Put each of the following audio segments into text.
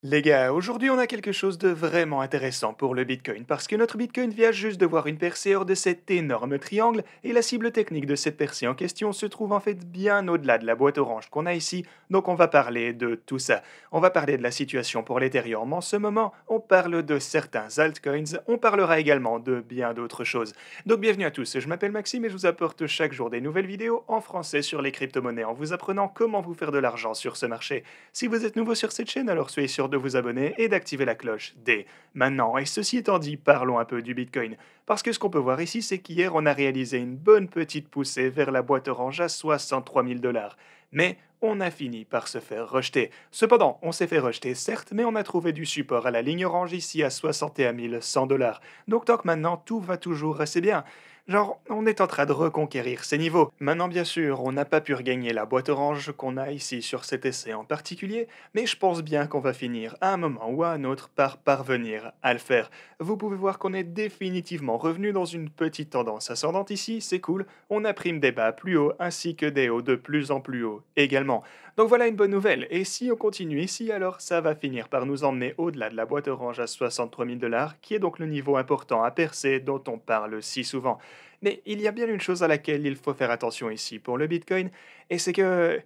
Les gars, aujourd'hui on a quelque chose de vraiment intéressant pour le Bitcoin, parce que notre Bitcoin vient juste de voir une percée hors de cet énorme triangle, et la cible technique de cette percée en question se trouve en fait bien au-delà de la boîte orange qu'on a ici, donc on va parler de tout ça. On va parler de la situation pour l'Ethereum en ce moment, on parle de certains altcoins, on parlera également de bien d'autres choses. Donc bienvenue à tous, je m'appelle Maxime et je vous apporte chaque jour des nouvelles vidéos en français sur les crypto-monnaies en vous apprenant comment vous faire de l'argent sur ce marché. Si vous êtes nouveau sur cette chaîne, alors soyez sûr de vous abonner et d'activer la cloche dès maintenant. Et ceci étant dit, parlons un peu du Bitcoin. Parce que ce qu'on peut voir ici, c'est qu'hier, on a réalisé une bonne petite poussée vers la boîte orange à 63 000 dollars. Mais on a fini par se faire rejeter. Cependant, on s'est fait rejeter, certes, mais on a trouvé du support à la ligne orange ici à 61 100 dollars. Donc, tant que maintenant, tout va toujours assez bien. Genre, on est en train de reconquérir ces niveaux. Maintenant, bien sûr, on n'a pas pu regagner la boîte orange qu'on a ici sur cet essai en particulier, mais je pense bien qu'on va finir à un moment ou à un autre par parvenir à le faire. Vous pouvez voir qu'on est définitivement revenu dans une petite tendance ascendante ici, c'est cool. On a pris des bas plus hauts ainsi que des hauts de plus en plus hauts également. Donc voilà une bonne nouvelle. Et si on continue ici, alors ça va finir par nous emmener au-delà de la boîte orange à 63 000 dollars, qui est donc le niveau important à percer dont on parle si souvent. Mais il y a bien une chose à laquelle il faut faire attention ici pour le Bitcoin, et c'est que,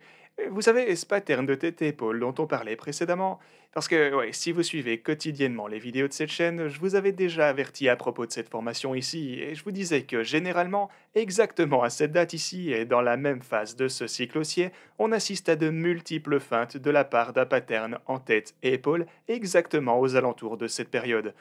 vous savez, ce pattern de tête et épaule dont on parlait précédemment, parce que ouais, si vous suivez quotidiennement les vidéos de cette chaîne, je vous avais déjà averti à propos de cette formation ici, et je vous disais que généralement, exactement à cette date ici, et dans la même phase de ce cycle haussier, on assiste à de multiples feintes de la part d'un pattern en tête et épaule, exactement aux alentours de cette période.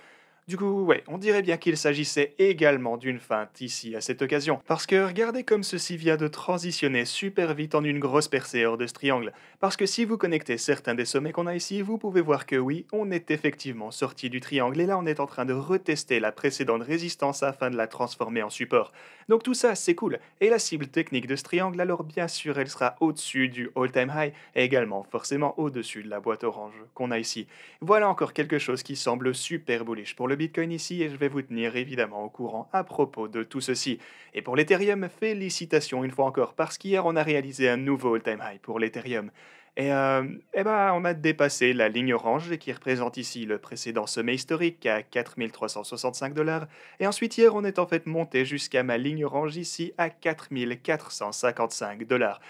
Du coup, ouais, on dirait bien qu'il s'agissait également d'une feinte ici à cette occasion. Parce que regardez comme ceci vient de transitionner super vite en une grosse percée hors de ce triangle. Parce que si vous connectez certains des sommets qu'on a ici, vous pouvez voir que oui, on est effectivement sorti du triangle et là on est en train de retester la précédente résistance afin de la transformer en support. Donc tout ça, c'est cool. Et la cible technique de ce triangle, alors bien sûr, elle sera au-dessus du all-time high et également forcément au-dessus de la boîte orange qu'on a ici. Voilà encore quelque chose qui semble super bullish pour le Bitcoin ici et je vais vous tenir évidemment au courant à propos de tout ceci. Et pour l'Ethereum, félicitations une fois encore parce qu'hier on a réalisé un nouveau all-time high pour l'Ethereum. Eh ben, on a dépassé la ligne orange qui représente ici le précédent sommet historique à 4365 dollars. Et ensuite, hier, on est en fait monté jusqu'à ma ligne orange ici à 4455 dollars.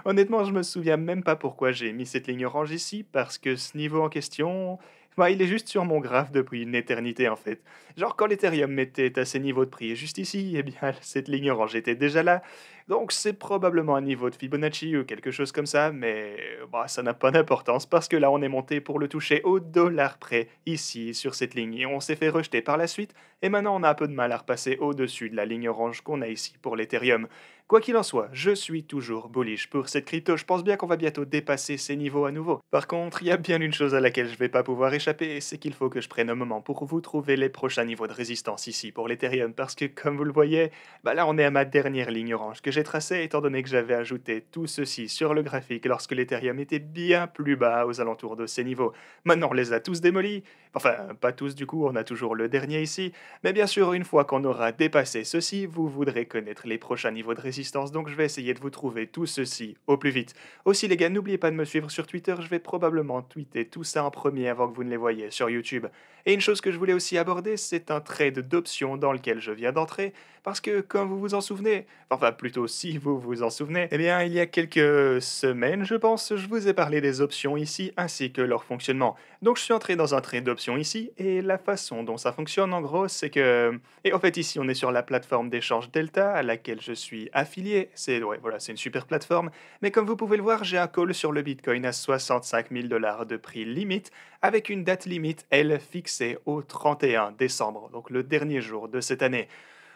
Honnêtement, je me souviens même pas pourquoi j'ai mis cette ligne orange ici, parce que ce niveau en question, bah, il est juste sur mon graphe depuis une éternité en fait. Genre quand l'Ethereum était à ces niveaux de prix juste ici, eh bien cette ligne orange était déjà là. Donc c'est probablement un niveau de Fibonacci ou quelque chose comme ça, mais bah, ça n'a pas d'importance parce que là on est monté pour le toucher au dollar près ici sur cette ligne et on s'est fait rejeter par la suite et maintenant on a un peu de mal à repasser au-dessus de la ligne orange qu'on a ici pour l'Ethereum. Quoi qu'il en soit, je suis toujours bullish pour cette crypto. Je pense bien qu'on va bientôt dépasser ces niveaux à nouveau. Par contre, il y a bien une chose à laquelle je vais pas pouvoir échapper, c'est qu'il faut que je prenne un moment pour vous trouver les prochains niveaux de résistance ici pour l'Ethereum, parce que comme vous le voyez, bah là on est à ma dernière ligne orange que j'ai tracée, étant donné que j'avais ajouté tout ceci sur le graphique lorsque l'Ethereum était bien plus bas aux alentours de ces niveaux. Maintenant on les a tous démolis, enfin pas tous du coup, on a toujours le dernier ici, mais bien sûr une fois qu'on aura dépassé ceci, vous voudrez connaître les prochains niveaux de résistance, donc je vais essayer de vous trouver tout ceci au plus vite. Aussi les gars, n'oubliez pas de me suivre sur Twitter, je vais probablement tweeter tout ça en premier avant que vous ne les voyez sur YouTube. Et une chose que je voulais aussi aborder, c'est un trade d'options dans lequel je viens d'entrer, parce que comme vous vous en souvenez, enfin plutôt si vous vous en souvenez, eh bien il y a quelques semaines je pense, je vous ai parlé des options ici ainsi que leur fonctionnement. Donc je suis entré dans un trade d'options ici, et la façon dont ça fonctionne en gros, c'est que... Et en fait ici on est sur la plateforme d'échange Delta à laquelle je suis affilié, c'est ouais, voilà, c'est une super plateforme, mais comme vous pouvez le voir, j'ai un call sur le Bitcoin à 65 000 dollars de prix limite, avec une date limite, elle, fixée au 31 décembre, donc le dernier jour de cette année.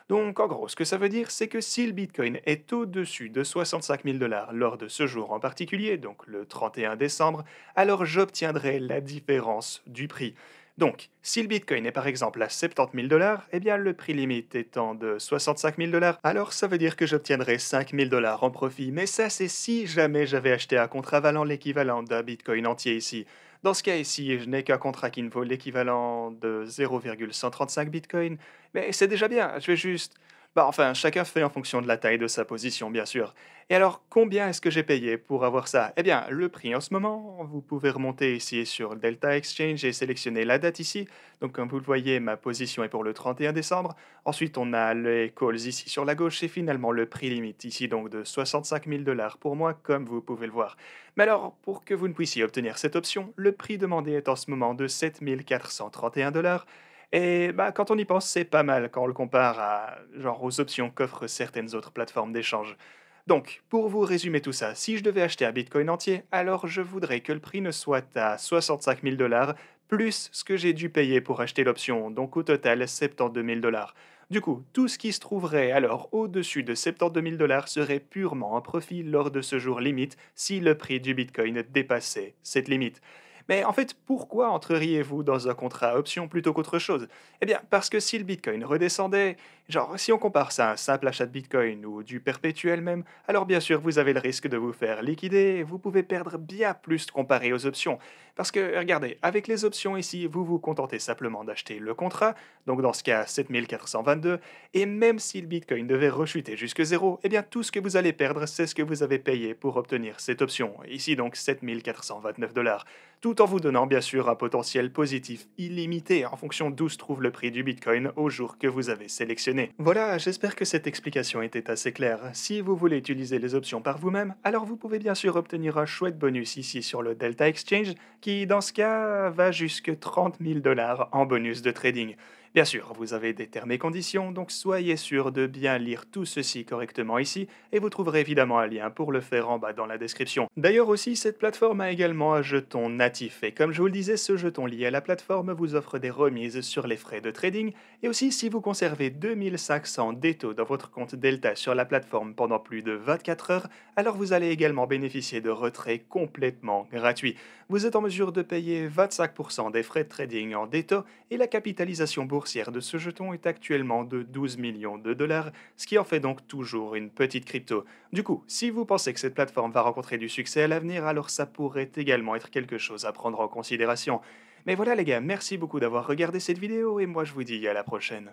Donc en gros, ce que ça veut dire, c'est que si le Bitcoin est au-dessus de 65 000 dollars lors de ce jour en particulier, donc le 31 décembre, alors j'obtiendrai la différence du prix. Donc, si le Bitcoin est par exemple à 70 000 dollars, eh bien le prix limite étant de 65 000 dollars, alors ça veut dire que j'obtiendrai 5 000 dollars en profit. Mais ça, c'est si jamais j'avais acheté un contrat valant l'équivalent d'un Bitcoin entier ici. Dans ce cas ici, je n'ai qu'un contrat qui ne vaut l'équivalent de 0,135 Bitcoin, mais c'est déjà bien. Je vais juste Bah enfin, chacun fait en fonction de la taille de sa position, bien sûr. Et alors, combien est-ce que j'ai payé pour avoir ça? Eh bien, le prix en ce moment, vous pouvez remonter ici sur Delta Exchange et sélectionner la date ici. Donc, comme vous le voyez, ma position est pour le 31 décembre. Ensuite, on a les calls ici sur la gauche et finalement le prix limite ici, donc de 65 000 dollars pour moi, comme vous pouvez le voir. Mais alors, pour que vous ne puissiez obtenir cette option, le prix demandé est en ce moment de 7 431 dollars. Et bah, quand on y pense, c'est pas mal quand on le compare à, genre, aux options qu'offrent certaines autres plateformes d'échange. Donc, pour vous résumer tout ça, si je devais acheter un Bitcoin entier, alors je voudrais que le prix ne soit à 65 000 dollars plus ce que j'ai dû payer pour acheter l'option, donc au total 72 000 dollars. Du coup, tout ce qui se trouverait alors au-dessus de 72 000 dollars serait purement un profit lors de ce jour limite si le prix du Bitcoin dépassait cette limite. Mais en fait, pourquoi entreriez-vous dans un contrat à option plutôt qu'autre chose? Eh bien, parce que si le Bitcoin redescendait, genre si on compare ça à un simple achat de Bitcoin ou du perpétuel même, alors bien sûr vous avez le risque de vous faire liquider et vous pouvez perdre bien plus comparé aux options. Parce que regardez, avec les options ici, vous vous contentez simplement d'acheter le contrat, donc dans ce cas 7422, et même si le Bitcoin devait rechuter jusque zéro, eh bien tout ce que vous allez perdre, c'est ce que vous avez payé pour obtenir cette option, ici donc 7429 dollars, tout en vous donnant bien sûr un potentiel positif illimité en fonction d'où se trouve le prix du Bitcoin au jour que vous avez sélectionné. Voilà, j'espère que cette explication était assez claire. Si vous voulez utiliser les options par vous-même, alors vous pouvez bien sûr obtenir un chouette bonus ici sur le Delta Exchange, qui dans ce cas va jusque 30 000 dollars en bonus de trading. Bien sûr, vous avez des termes et conditions, donc soyez sûr de bien lire tout ceci correctement ici, et vous trouverez évidemment un lien pour le faire en bas dans la description. D'ailleurs aussi, cette plateforme a également un jeton natif, et comme je vous le disais, ce jeton lié à la plateforme vous offre des remises sur les frais de trading, et aussi si vous conservez 2500 DETO dans votre compte Delta sur la plateforme pendant plus de 24 heures, alors vous allez également bénéficier de retraits complètement gratuits. Vous êtes en mesure de payer 25% des frais de trading en DETO, et la capitalisation boursière de ce jeton est actuellement de 12 millions de dollars, ce qui en fait donc toujours une petite crypto. Du coup, si vous pensez que cette plateforme va rencontrer du succès à l'avenir, alors ça pourrait également être quelque chose à prendre en considération. Mais voilà les gars, merci beaucoup d'avoir regardé cette vidéo et moi je vous dis à la prochaine.